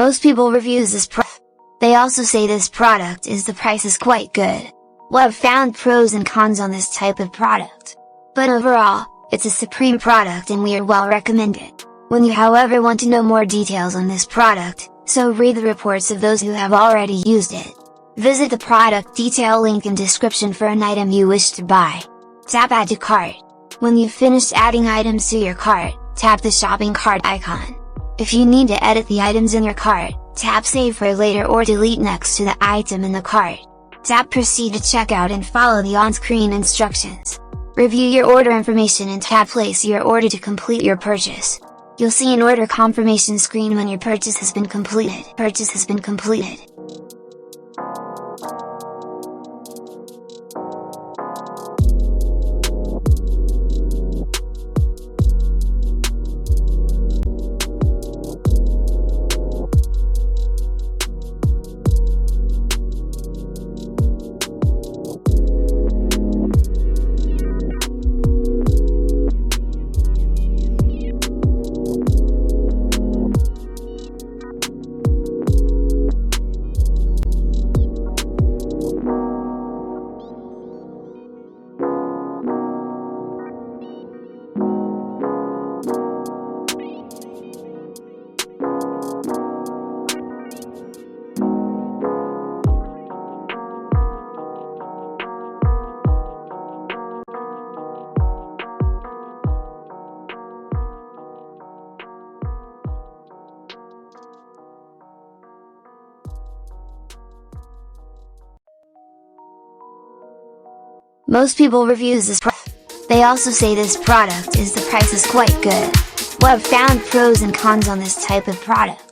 Most people reviews this product. They also say this product is the price is quite good. Well, I've found pros and cons on this type of product. But overall, it's a supreme product and we are well recommend it. When you however want to know more details on this product, so read the reports of those who have already used it. Visit the product detail link in description for an item you wish to buy. Tap add to cart. When you've finished adding items to your cart, tap the shopping cart icon. If you need to edit the items in your cart, tap save for later or delete next to the item in the cart. Tap proceed to checkout and follow the on-screen instructions. Review your order information and tap place your order to complete your purchase. You'll see an order confirmation screen when your purchase has been completed. Most people reviews this product. They also say this product is the price is quite good. Well, I've found pros and cons on this type of product.